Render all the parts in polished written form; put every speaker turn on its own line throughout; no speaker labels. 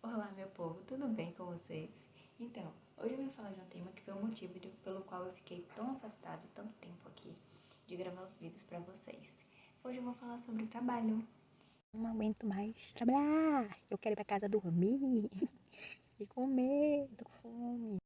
Olá, meu povo, tudo bem com vocês? Então, hoje eu vim falar de um tema que foi o motivo pelo qual eu fiquei tão afastada tanto tempo aqui de gravar os vídeos pra vocês. Hoje eu vou falar sobre trabalho.
Não aguento mais trabalhar. Eu quero ir pra casa dormir e comer. Tô com fome.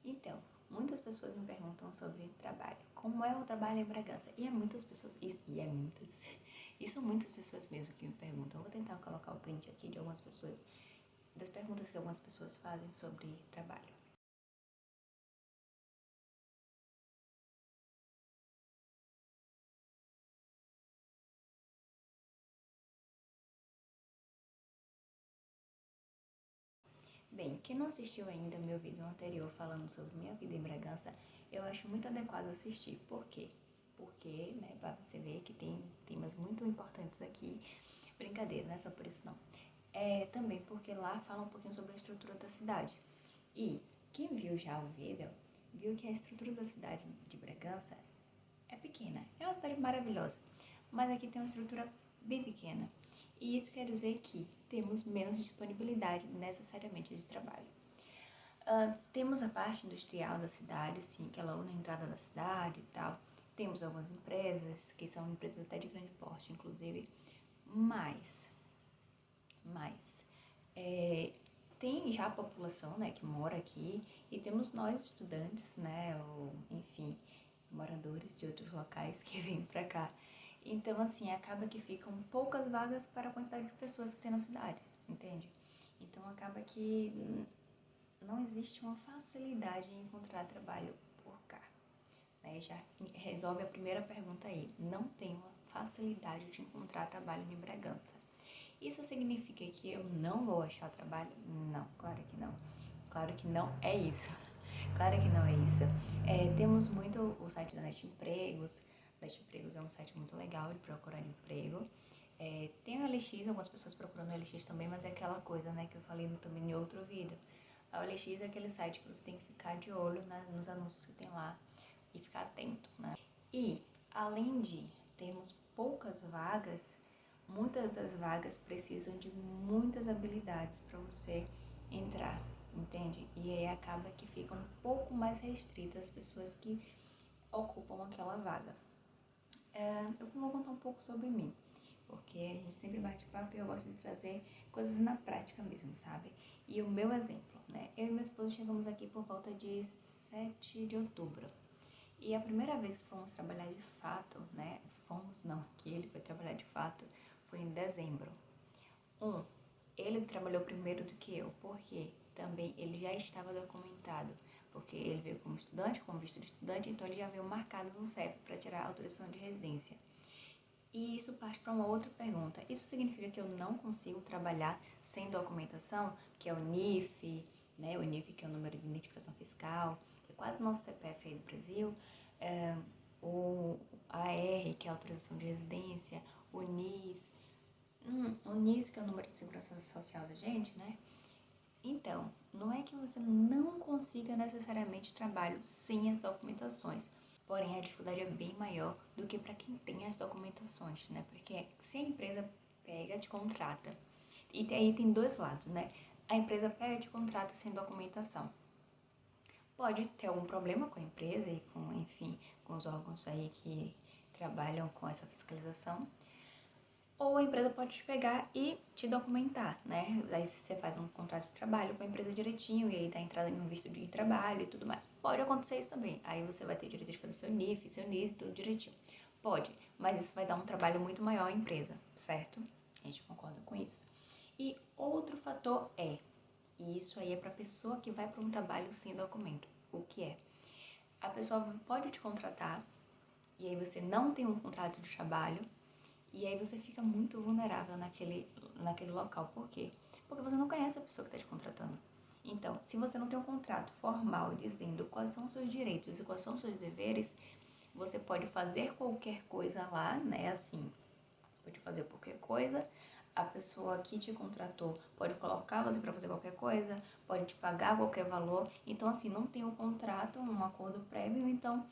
Então, muitas pessoas me perguntam sobre trabalho. Como é o trabalho em Bragança? E são muitas pessoas mesmo que me perguntam. Eu vou tentar colocar o print aqui de algumas pessoas, das perguntas que algumas pessoas fazem sobre trabalho. Bem, quem não assistiu ainda meu vídeo anterior falando sobre minha vida em Bragança, eu acho muito adequado assistir. Por quê? Porque, né, pra você ver que tem temas muito importantes aqui. Brincadeira, não é só por isso não. É também porque lá fala um pouquinho sobre a estrutura da cidade. E quem viu já o vídeo, viu que a estrutura da cidade de Bragança é pequena. É uma cidade maravilhosa, mas aqui tem uma estrutura bem pequena. E isso quer dizer que temos menos disponibilidade necessariamente de trabalho. Temos a parte industrial da cidade, sim, que é logo na entrada da cidade e tal. Temos algumas empresas, que são empresas até de grande porte, inclusive, mas tem já a população, né, que mora aqui, e temos nós estudantes, né, ou enfim, moradores de outros locais que vêm pra cá. Então, assim, acaba que ficam poucas vagas para a quantidade de pessoas que tem na cidade, entende? Então, acaba que não existe uma facilidade em encontrar trabalho por cá. Né? Já resolve a primeira pergunta aí. Não tem uma facilidade de encontrar trabalho em Bragança. Isso significa que eu não vou achar trabalho? Não, claro que não. Claro que não é isso. Claro que não é isso. Temos muito o site da Net Empregos. Net Empregos é um site muito legal de procurar emprego. Tem o LX, algumas pessoas procuram no LX também, mas é aquela coisa, né, que eu falei também em outro vídeo. A OLX é aquele site que você tem que ficar de olho nos anúncios que tem lá e ficar atento, né? E, além de termos poucas vagas, muitas das vagas precisam de muitas habilidades para você entrar, entende? E aí acaba que fica um pouco mais restrita as pessoas que ocupam aquela vaga. Eu vou contar um pouco sobre mim, porque a gente sempre bate papo e eu gosto de trazer coisas na prática mesmo, sabe? E o meu exemplo, né? Eu e meu esposo chegamos aqui por volta de 7 de outubro. E a primeira vez que fomos trabalhar de fato, né? Que ele foi trabalhar de fato, foi em dezembro. Ele trabalhou primeiro do que eu, porque também ele já estava documentado, porque ele veio como estudante, como visto de estudante, então ele já veio marcado no CEP para tirar a autorização de residência. E isso parte para uma outra pergunta. Isso significa que eu não consigo trabalhar sem documentação, que é o NIF, né? O NIF, que é o número de identificação fiscal, que é quase o nosso CPF aí do Brasil, o AR, que é a autorização de residência, o NIS, o NIS, que é o número de segurança social da gente, né? Então, não é que você não consiga necessariamente trabalho sem as documentações, porém a dificuldade é bem maior do que para quem tem as documentações, né? Porque se a empresa pega, te contrata, e aí tem dois lados, né? A empresa pega e te contrata sem documentação. Pode ter algum problema com a empresa e com, enfim, com os órgãos aí que trabalham com essa fiscalização, ou a empresa pode te pegar e te documentar, né? Aí você faz um contrato de trabalho com a empresa direitinho e aí dá entrada em um visto de trabalho e tudo mais. Pode acontecer isso também. Aí você vai ter direito de fazer seu NIF, seu NIS, tudo direitinho. Pode, mas isso vai dar um trabalho muito maior à empresa, certo? A gente concorda com isso. E outro fator e isso aí é para pessoa que vai para um trabalho sem documento, o que é? A pessoa pode te contratar e aí você não tem um contrato de trabalho e aí você fica muito vulnerável naquele local. Por quê? Porque você não conhece a pessoa que está te contratando. Então, se você não tem um contrato formal dizendo quais são os seus direitos e quais são os seus deveres, você pode fazer qualquer coisa lá, né? Assim, pode fazer qualquer coisa. A pessoa que te contratou pode colocar você para fazer qualquer coisa, pode te pagar qualquer valor. Então, assim, não tem um contrato, um acordo prévio, então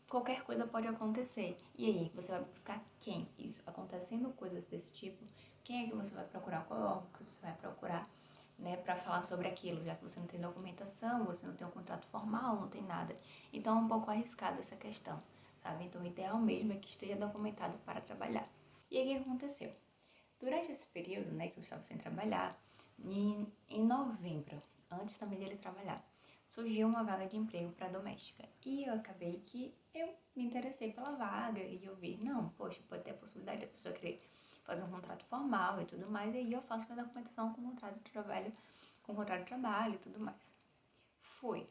qualquer coisa pode acontecer. E aí, você vai buscar quem? Isso, acontecendo coisas desse tipo, quem é que você vai procurar? Qual órgão que você vai procurar, né, para falar sobre aquilo, já que você não tem documentação, você não tem um contrato formal, não tem nada. Então é um pouco arriscado essa questão, sabe? Então o ideal mesmo é que esteja documentado para trabalhar. E aí o que aconteceu? Durante esse período, né, que eu estava sem trabalhar, em novembro, antes também dele trabalhar, surgiu uma vaga de emprego para doméstica. E eu acabei que eu me interessei pela vaga e eu vi, não, poxa, pode ter a possibilidade da pessoa querer fazer um contrato formal e tudo mais, e aí eu faço minha documentação com contrato de trabalho, com contrato de trabalho e tudo mais. Foi.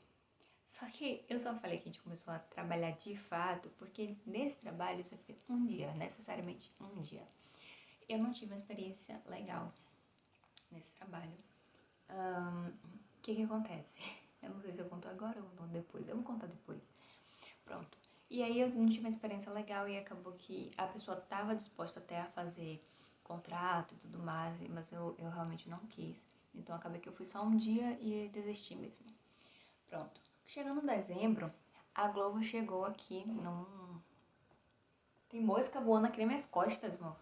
Só que eu só falei que a gente começou a trabalhar de fato, porque nesse trabalho eu só fiquei um dia, necessariamente um dia. Eu não tive uma experiência legal nesse trabalho. O que acontece? Eu não sei se eu conto agora ou conto depois. Eu vou contar depois. Pronto. E aí eu não tive uma experiência legal e acabou que a pessoa estava disposta até a fazer contrato e tudo mais, mas eu realmente não quis. Então acabei que eu fui só um dia e desisti mesmo. Pronto. Chegando em dezembro, a Globo chegou aqui num... Tem mosca voando aqui nas minhas costas, amor.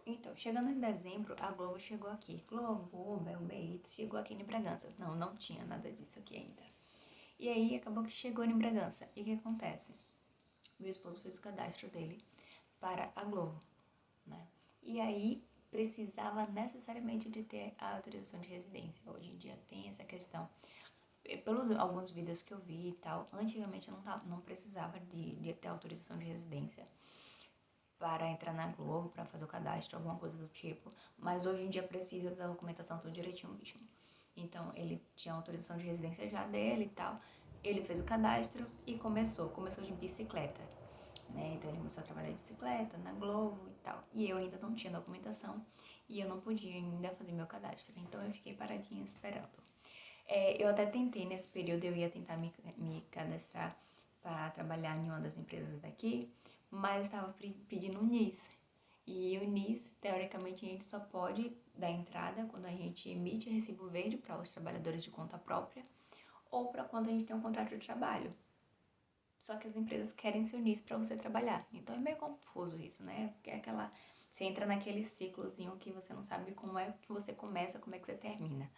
Então, chegando em dezembro, a Globo chegou aqui. Globo, Uber, Uber Eats, chegou aqui em Bragança. Não tinha nada disso aqui ainda. E aí, acabou que chegou em Bragança. E o que acontece? Meu esposo fez o cadastro dele para a Globo, né? E aí, precisava necessariamente de ter a autorização de residência. Hoje em dia tem essa questão. Pelos alguns vídeos que eu vi e tal, antigamente não precisava de ter autorização de residência para entrar na Globo, para fazer o cadastro, alguma coisa do tipo. Mas hoje em dia precisa da documentação tudo direitinho mesmo. Então, ele tinha autorização de residência já dele e tal. Ele fez o cadastro e começou de bicicleta, né? Então, ele começou a trabalhar de bicicleta na Globo e tal. E eu ainda não tinha documentação e eu não podia ainda fazer meu cadastro. Então, eu fiquei paradinha esperando. Eu até tentei, nesse período, eu ia tentar me cadastrar para trabalhar em uma das empresas daqui, mas estava pedindo o NIS. E o NIS, teoricamente, a gente só pode dar entrada quando a gente emite recibo verde para os trabalhadores de conta própria ou para quando a gente tem um contrato de trabalho. Só que as empresas querem seu NIS para você trabalhar. Então é meio confuso isso, né? Porque é aquela... Você entra naquele ciclozinho que você não sabe como é que você começa, como é que você termina.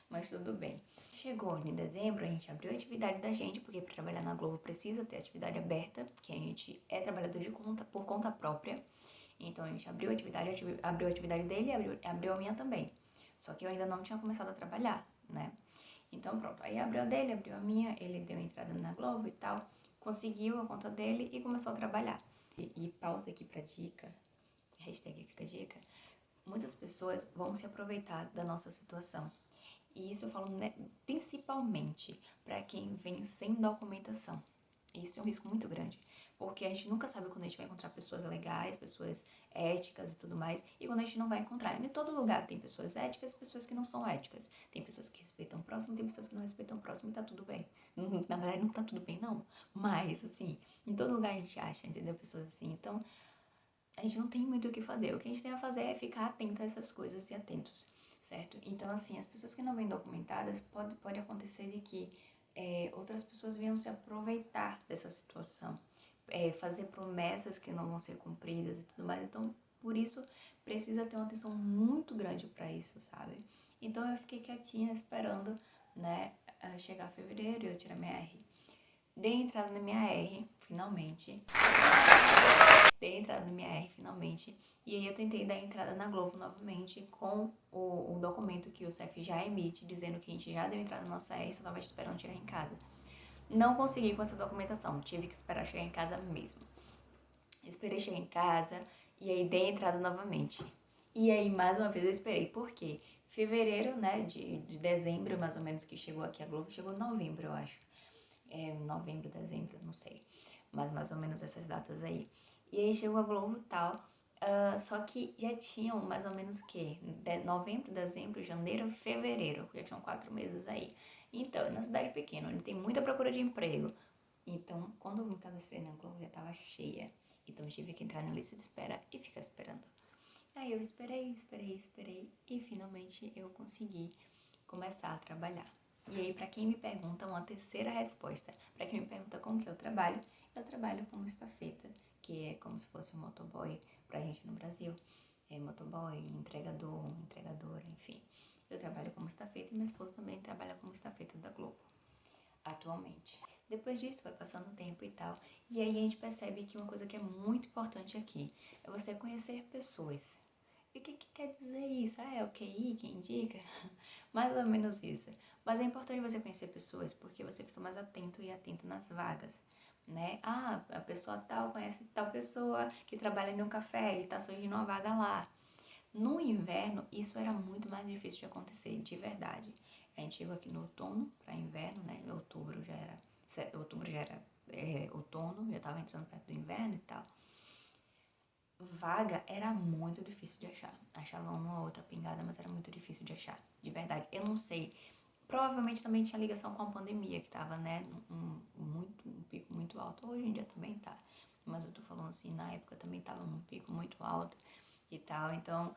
Mas tudo bem. Chegou em dezembro, a gente abriu a atividade da gente, porque para trabalhar na Globo precisa ter atividade aberta, que a gente é trabalhador de conta por conta própria. Então a gente abriu a atividade dele e abriu a minha também. Só que eu ainda não tinha começado a trabalhar, né? Então pronto, aí abriu a dele, abriu a minha, ele deu entrada na Globo e tal, conseguiu a conta dele e começou a trabalhar. E pausa aqui pra dica, hashtag fica dica, muitas pessoas vão se aproveitar da nossa situação. E isso eu falo, né, principalmente para quem vem sem documentação. Isso é um risco muito grande, porque a gente nunca sabe quando a gente vai encontrar pessoas legais, pessoas éticas e tudo mais, e quando a gente não vai encontrar. Em todo lugar tem pessoas éticas e pessoas que não são éticas. Tem pessoas que respeitam o próximo, tem pessoas que não respeitam o próximo e tá tudo bem. Na verdade, não tá tudo bem, não. Mas, assim, em todo lugar a gente acha, entendeu? Pessoas assim. Então, a gente não tem muito o que fazer. O que a gente tem a fazer é ficar atento a essas coisas e atentos, certo? Então, assim, as pessoas que não vêm documentadas, pode acontecer de que outras pessoas venham se aproveitar dessa situação, fazer promessas que não vão ser cumpridas e tudo mais. Então, por isso, precisa ter uma atenção muito grande para isso, sabe? Então, eu fiquei quietinha esperando, né, chegar fevereiro e eu tirar minha R. Dei entrada na minha R, finalmente. Dei entrada na minha R finalmente. E aí eu tentei dar entrada na Globo novamente com o documento que o CEF já emite, dizendo que a gente já deu entrada na nossa R, só estava esperando chegar em casa. Não consegui com essa documentação, tive que esperar chegar em casa mesmo. Esperei chegar em casa e aí dei entrada novamente. E aí, mais uma vez, eu esperei. Por quê? Fevereiro, né, de dezembro, mais ou menos, que chegou aqui a Globo, chegou em novembro, eu acho. Novembro, dezembro, não sei. Mas mais ou menos essas datas aí. E aí chegou a Globo e tal. Só que já tinham mais ou menos o quê? Novembro, dezembro, janeiro, fevereiro. Já tinham 4 meses aí. Então, na cidade pequena, onde tem muita procura de emprego. Então, quando eu me cadastrei na Globo, já tava cheia. Então, eu tive que entrar na lista de espera e ficar esperando. Aí eu esperei e finalmente eu consegui começar a trabalhar. E aí, para quem me pergunta, uma terceira resposta, para quem me pergunta como que eu trabalho como estafeta, que é como se fosse um motoboy pra gente no Brasil. É motoboy, entregadora, enfim. Eu trabalho como estafeta e meu esposo também trabalha como estafeta da Globo, atualmente. Depois disso, vai passando o tempo e tal, e aí a gente percebe que uma coisa que é muito importante aqui é você conhecer pessoas. E o que quer dizer isso? É o QI que indica? Mais ou menos isso. Mas é importante você conhecer pessoas porque você fica mais atento e atenta nas vagas, né? Ah, a pessoa tal conhece tal pessoa que trabalha em um café e tá surgindo uma vaga lá. No inverno, isso era muito mais difícil de acontecer, de verdade. A gente chegou aqui no outono para inverno, né? Outubro já era outono, já tava entrando perto do inverno e tal. Vaga era muito difícil de achar. Achava uma ou outra pingada, mas era muito difícil de achar. De verdade. Eu não sei. Provavelmente também tinha ligação com a pandemia, que tava, né, um pico muito alto. Hoje em dia também tá. Mas eu tô falando assim, na época também tava num pico muito alto e tal. Então,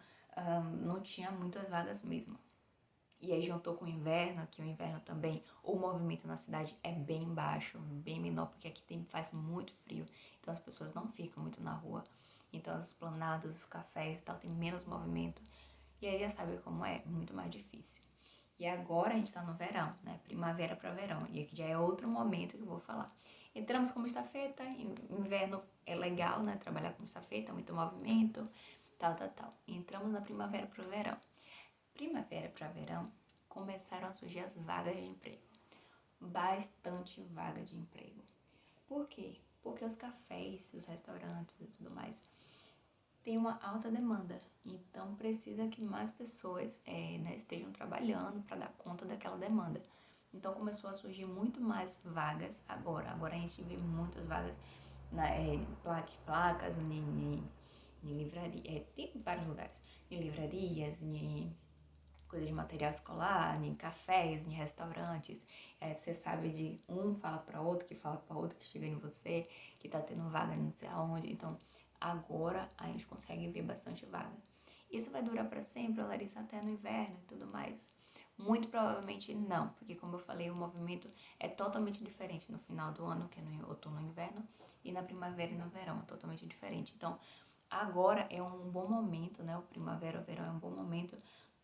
não tinha muitas vagas mesmo. E aí juntou com o inverno, que o inverno também, o movimento na cidade é bem baixo, bem menor, porque aqui faz muito frio, então as pessoas não ficam muito na rua. Então as esplanadas, os cafés e tal, tem menos movimento. E aí já sabe como é, muito mais difícil. E agora a gente tá no verão, né? Primavera para verão. E aqui já é outro momento que eu vou falar. Entramos como estafeta, inverno é legal, né? Trabalhar como estafeta, muito movimento, tal. Entramos na primavera para o verão. Primavera para verão, começaram a surgir as vagas de emprego. Bastante vaga de emprego. Por quê? Porque os cafés, os restaurantes e tudo mais têm uma alta demanda. Então precisa que mais pessoas estejam trabalhando para dar conta daquela demanda. Então começou a surgir muito mais vagas agora. Agora a gente vê muitas vagas placas, em livraria, tem vários lugares, em livrarias, em coisa de material escolar, em cafés, em restaurantes. Você sabe de um fala para outro, que fala para outro, que chega em você, que tá tendo vaga não sei aonde. Então, agora a gente consegue ver bastante vaga. Isso vai durar para sempre, Larissa, até no inverno e tudo mais? Muito provavelmente não, porque como eu falei, o movimento é totalmente diferente no final do ano, que é no outono e inverno, e na primavera e no verão, é totalmente diferente. Então, agora é um bom momento, né? O primavera, o verão é um bom momento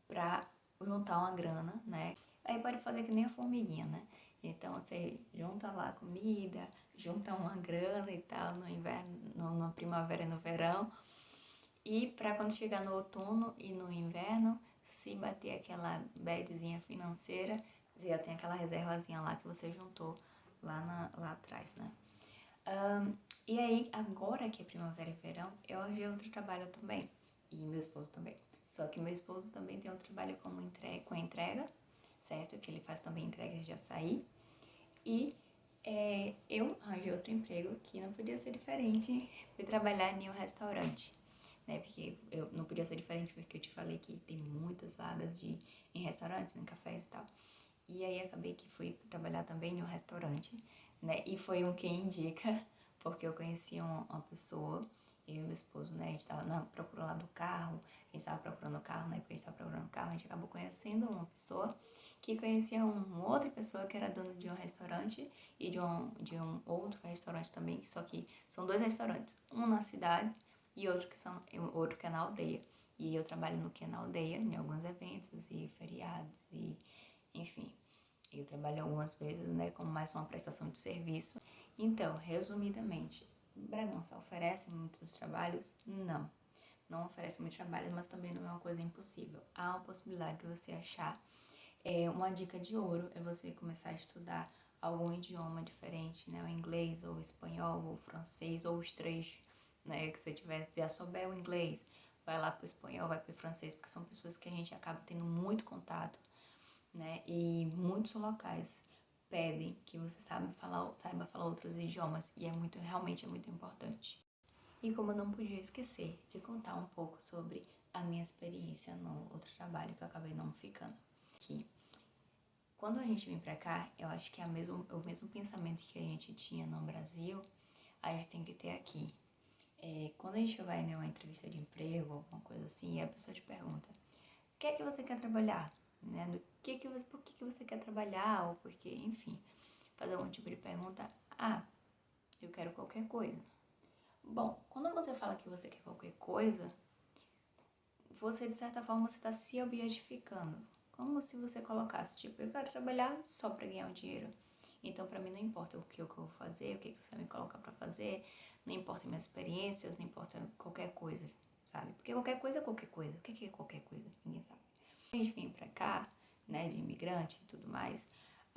para juntar uma grana, né? Aí pode fazer que nem a formiguinha, né? Então você junta lá comida, junta uma grana e tal no inverno, na primavera e no verão. E para quando chegar no outono e no inverno, se bater aquela badzinha financeira, você já tem aquela reservazinha lá que você juntou lá atrás, né? E aí, agora que é primavera e verão, eu arranjei outro trabalho também. E meu esposo também. Só que meu esposo também tem um trabalho com entrega, certo? Que ele faz também entregas de açaí. E eu arranjei outro emprego que não podia ser diferente. Fui trabalhar em um restaurante, né? Porque eu não podia ser diferente porque eu te falei que tem muitas vagas em restaurantes, em cafés e tal. E aí acabei que fui trabalhar também em um restaurante, né? E foi um quem indica, porque eu conheci uma pessoa, eu e meu esposo, né? A gente tava procurando lá do carro, a gente tava procurando o carro, né? Porque a gente tava procurando o carro, a gente acabou conhecendo uma pessoa que conhecia uma outra pessoa que era dona de um restaurante e de um outro restaurante também, só que são dois restaurantes, um na cidade e outro que é na aldeia. E eu trabalho no que é na aldeia, em alguns eventos e feriados e enfim. Eu trabalho algumas vezes, né, como mais uma prestação de serviço. Então, resumidamente, Bragança oferece muitos trabalhos? Não. Não oferece muitos trabalhos, mas também não é uma coisa impossível. Há uma possibilidade de você achar. Uma dica de ouro é você começar a estudar algum idioma diferente, né? O inglês, ou o espanhol, ou o francês, ou os três, né? Que você já souber o inglês, vai lá pro espanhol, vai pro francês, porque são pessoas que a gente acaba tendo muito contato, né? E muitos locais pedem que você saiba falar outros idiomas e realmente é muito importante. E como eu não podia esquecer de contar um pouco sobre a minha experiência no outro trabalho que eu acabei não ficando. Que quando a gente vem pra cá, eu acho que é o mesmo pensamento que a gente tinha no Brasil, a gente tem que ter aqui. Quando a gente vai em uma entrevista de emprego, alguma coisa assim, e a pessoa te pergunta, o que é que você quer trabalhar? Né? Por que você quer trabalhar? Ou porque, enfim, fazer algum tipo de pergunta. Ah, eu quero qualquer coisa. Bom, quando você fala que você quer qualquer coisa, você, de certa forma, você está se objetificando. Como se você colocasse, tipo, eu quero trabalhar só para ganhar o dinheiro. Então, para mim, não importa o que eu vou fazer, o que você vai me colocar para fazer, não importa minhas experiências, não importa qualquer coisa, sabe? Porque qualquer coisa é qualquer coisa. O que é qualquer coisa? Ninguém sabe. Quando a gente vem pra cá, né, de imigrante e tudo mais,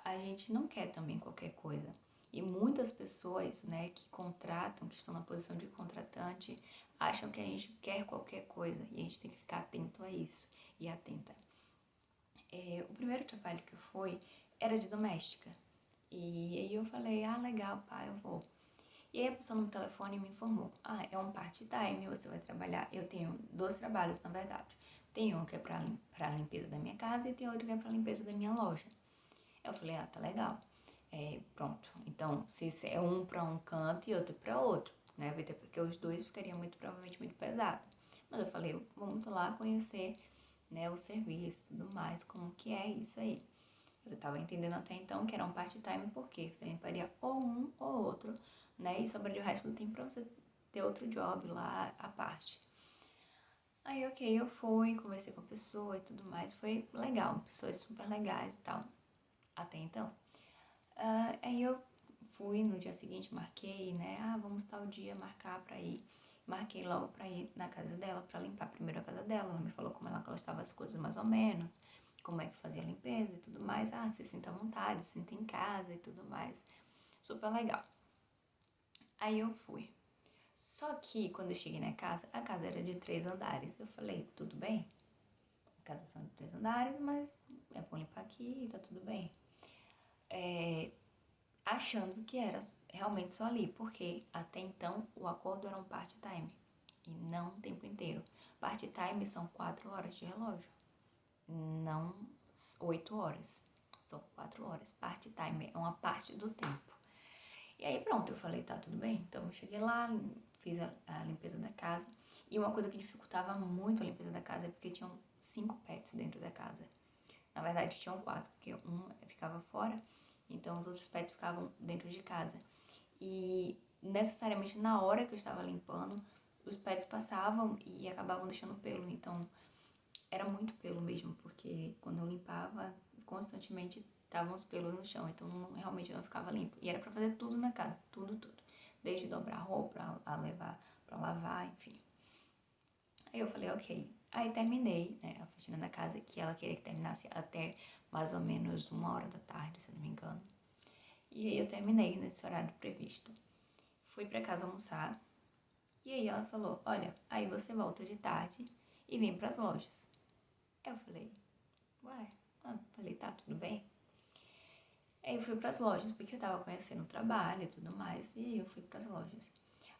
a gente não quer também qualquer coisa. E muitas pessoas, né, que contratam, que estão na posição de contratante, acham que a gente quer qualquer coisa e a gente tem que ficar atento a isso e atenta. O primeiro trabalho que eu fui era de doméstica. E aí eu falei, legal, pá, eu vou. E aí a pessoa no telefone me informou, é um part-time, você vai trabalhar. Eu tenho 2 trabalhos, na verdade. Tem um que é pra limpeza da minha casa e tem outro que é pra limpeza da minha loja. Eu falei, tá legal. Pronto. Então, se é um pra um canto e outro pra outro, né? Até porque os dois ficariam provavelmente muito pesado. Mas eu falei, vamos lá conhecer, né, o serviço e tudo mais, como que é isso aí. Eu tava entendendo até então que era um part-time porque você limparia ou um ou outro, né? E sobraria o resto do tempo pra você ter outro job lá à parte. Aí, ok, eu fui, conversei com a pessoa e tudo mais. Foi legal, pessoas super legais e tal. Até então. Aí eu fui no dia seguinte, marquei, né? Vamos tal dia marcar pra ir. Marquei logo pra ir na casa dela, pra limpar primeiro a casa dela. Ela me falou como ela gostava as coisas mais ou menos, como é que fazia a limpeza e tudo mais. Se sinta à vontade, se sinta em casa e tudo mais. Super legal. Aí eu fui. Só que quando eu cheguei na casa, a casa era de 3 andares. Eu falei, tudo bem? A casa são de 3 andares, mas é bom limpar aqui e tá tudo bem. Achando que era realmente só ali, porque até então o acordo era um part-time e não o tempo inteiro. Part-time são 4 horas de relógio, não 8 horas, são 4 horas. Part-time é uma parte do tempo. E aí pronto, eu falei, tá tudo bem. Então eu cheguei lá, fiz a limpeza da casa. E uma coisa que dificultava muito a limpeza da casa é porque tinham 5 pets dentro da casa. Na verdade tinham 4, porque um ficava fora, então os outros pets ficavam dentro de casa. E necessariamente na hora que eu estava limpando, os pets passavam e acabavam deixando pelo. Então era muito pelo mesmo, porque quando eu limpava, constantemente estavam os pelos no chão, então realmente não ficava limpo. E era pra fazer tudo na casa, tudo, tudo. Desde dobrar roupa, a levar pra lavar, enfim. Aí eu falei, ok. Aí terminei, né, a faxina da casa, que ela queria que terminasse até mais ou menos 1 hora da tarde, se não me engano. E aí eu terminei nesse horário previsto. Fui pra casa almoçar, e aí ela falou, olha, aí você volta de tarde e vem pras lojas. Eu falei, ué, falei, tá, tudo bem. Aí eu fui pras lojas, porque eu tava conhecendo o trabalho e tudo mais, e aí eu fui pras lojas.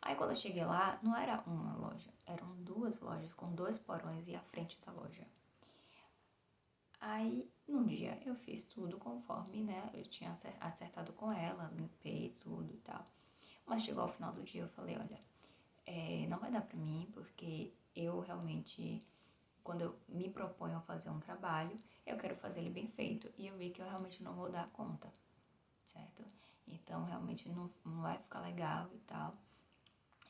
Aí quando eu cheguei lá, não era uma loja, eram 2 lojas com 2 porões e a frente da loja. Aí, num dia, eu fiz tudo conforme, né, eu tinha acertado com ela, limpei tudo e tal. Mas chegou ao final do dia, eu falei, olha, não vai dar pra mim, porque eu realmente, quando eu me proponho a fazer um trabalho, eu quero fazer ele bem feito. E eu vi que eu realmente não vou dar conta, certo? Então, realmente não vai ficar legal e tal.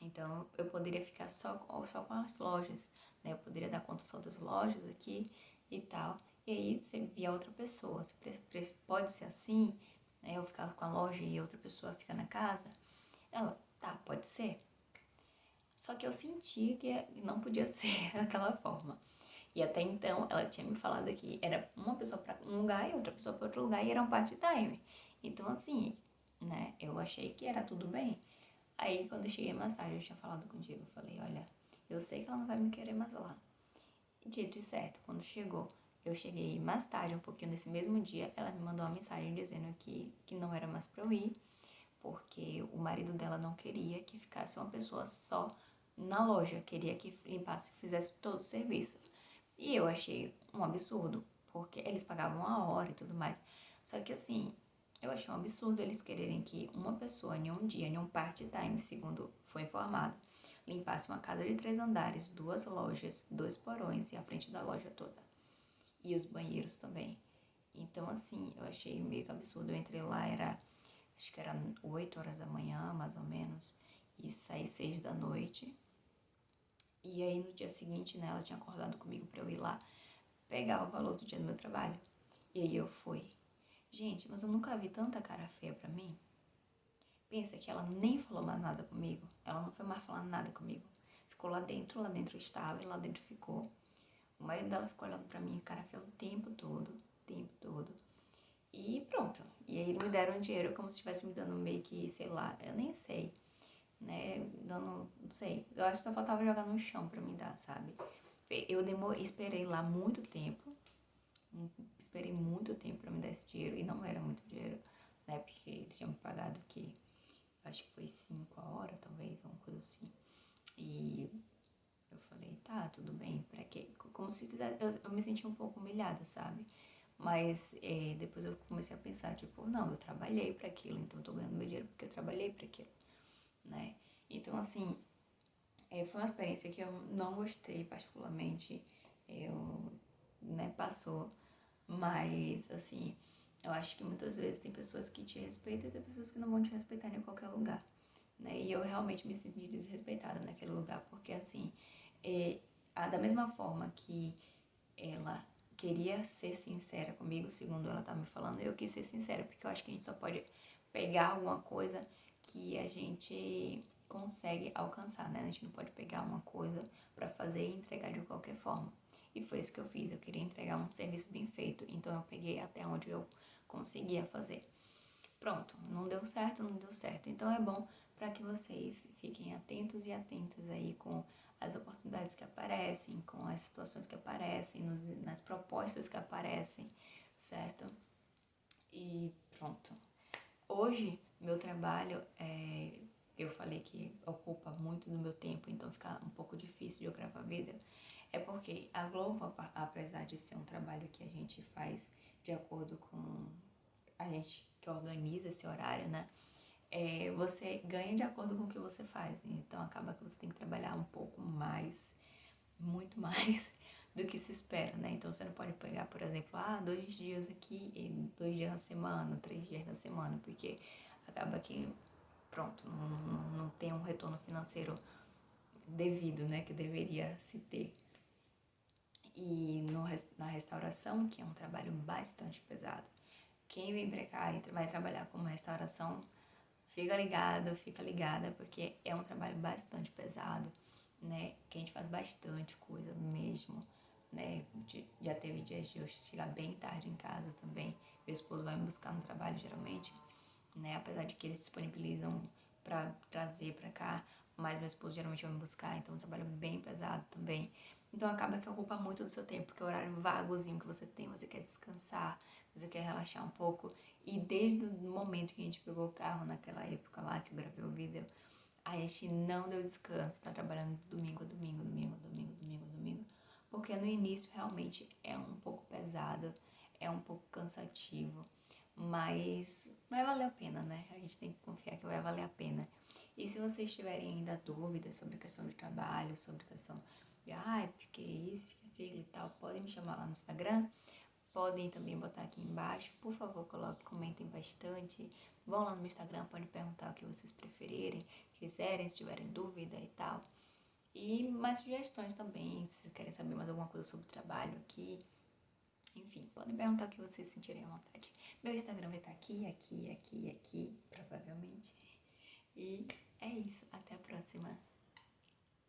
Então, eu poderia ficar só com as lojas, né? Eu poderia dar conta só das lojas aqui e tal. E aí, você via outra pessoa. Se pode ser assim, né? Eu ficar com a loja e outra pessoa fica na casa. Ela, tá, pode ser. Só que eu senti que não podia ser daquela forma. E até então, ela tinha me falado que era uma pessoa para um lugar e outra pessoa para outro lugar e era um part-time. Então, assim, né, eu achei que era tudo bem. Aí, quando eu cheguei mais tarde, eu tinha falado contigo, eu falei, olha, Eu sei que ela não vai me querer mais lá. E dito e certo, quando chegou, eu cheguei mais tarde, um pouquinho nesse mesmo dia, ela me mandou uma mensagem dizendo que não era mais pra eu ir, porque o marido dela não queria que ficasse uma pessoa só na loja, queria que limpasse e fizesse todo o serviço. E eu achei um absurdo, porque eles pagavam a hora e tudo mais. Só que assim, eu achei um absurdo eles quererem que uma pessoa em um dia, em um part-time, segundo foi informado, limpasse uma casa de 3 andares, 2 lojas, 2 porões e a frente da loja toda. E os banheiros também. Então, assim, eu achei meio que absurdo. Eu entrei lá, acho que era 8 horas da manhã, mais ou menos, e saí 6 da noite. E aí, no dia seguinte, né, ela tinha acordado comigo pra eu ir lá pegar o valor do dia do meu trabalho. E aí eu fui. Gente, mas eu nunca vi tanta cara feia pra mim. Pensa que ela nem falou mais nada comigo. Ela não foi mais falar nada comigo. Ficou lá dentro estava e lá dentro ficou. O marido dela ficou olhando pra mim, cara feia, o tempo todo, o tempo todo. E pronto. E aí me deram dinheiro como se estivesse me dando meio que, sei lá, eu nem sei, né? Dando, não sei. Eu acho que só faltava jogar no chão pra me dar, sabe? Eu esperei lá muito tempo. Esperei muito tempo pra me dar esse dinheiro. E não era muito dinheiro, né? Porque eles tinham me pagado que acho que foi 5 a hora, talvez, uma coisa assim. E eu falei, tá, tudo bem, pra quê? Como se quiser, eu me senti um pouco humilhada, sabe? Mas depois eu comecei a pensar, tipo, não, eu trabalhei pra aquilo, então eu tô ganhando meu dinheiro porque eu trabalhei pra aquilo, né? Então, assim, foi uma experiência que eu não gostei particularmente, eu, né, passou, mas, assim, eu acho que muitas vezes tem pessoas que te respeitam e tem pessoas que não vão te respeitar em qualquer lugar, né? E eu realmente me senti desrespeitada naquele lugar, porque, assim, da mesma forma que ela queria ser sincera comigo, segundo ela tá me falando, eu quis ser sincera, porque eu acho que a gente só pode pegar alguma coisa que a gente consegue alcançar, né? A gente não pode pegar uma coisa pra fazer e entregar de qualquer forma. E foi isso que eu fiz, eu queria entregar um serviço bem feito, então eu peguei até onde eu conseguia fazer. Pronto, não deu certo, não deu certo. Então é bom para que vocês fiquem atentos e atentas aí com as oportunidades que aparecem, com as situações que aparecem, nas propostas que aparecem, certo? E pronto. Hoje, meu trabalho eu falei que ocupa muito do meu tempo, então fica um pouco difícil de eu gravar vídeo. É porque a Globo, apesar de ser um trabalho que a gente faz de acordo com a gente que organiza esse horário, né? Você ganha de acordo com o que você faz. Então acaba que você tem que trabalhar um pouco mais, muito mais do que se espera, né? Então você não pode pegar, por exemplo, 2 dias aqui, e 2 dias na semana, 3 dias na semana, porque acaba que, pronto, não tem um retorno financeiro devido, né? Que deveria se ter. E na restauração, que é um trabalho bastante pesado, quem vem pra cá e vai trabalhar com uma restauração, fica ligado, fica ligada, porque é um trabalho bastante pesado, né? Que a gente faz bastante coisa mesmo, né? Já teve dias de eu chegar bem tarde em casa também. Meu esposo vai me buscar no trabalho, geralmente, né? Apesar de que eles disponibilizam pra trazer pra cá, mas meu esposo geralmente vai me buscar, então é um trabalho bem pesado também. Então acaba que ocupa muito do seu tempo, porque é o horário vagozinho que você tem, você quer descansar, você quer relaxar um pouco. E desde o momento que a gente pegou o carro, naquela época lá que eu gravei o vídeo, a gente não deu descanso, tá trabalhando de domingo a domingo, domingo a domingo, domingo a domingo. Porque no início realmente é um pouco pesado, é um pouco cansativo, mas vai valer a pena, né? A gente tem que confiar que vai valer a pena. E se vocês tiverem ainda dúvidas sobre a questão de trabalho, sobre a questão de, porque isso, porque aquilo e tal, podem me chamar lá no Instagram. Podem também botar aqui embaixo, por favor, coloquem, comentem bastante. Vão lá no meu Instagram, podem perguntar o que vocês preferirem, quiserem, se tiverem dúvida e tal. E mais sugestões também, se querem saber mais alguma coisa sobre o trabalho aqui. Enfim, podem perguntar o que vocês sentirem à vontade. Meu Instagram vai estar aqui, aqui, aqui, aqui, provavelmente. E é isso, até a próxima.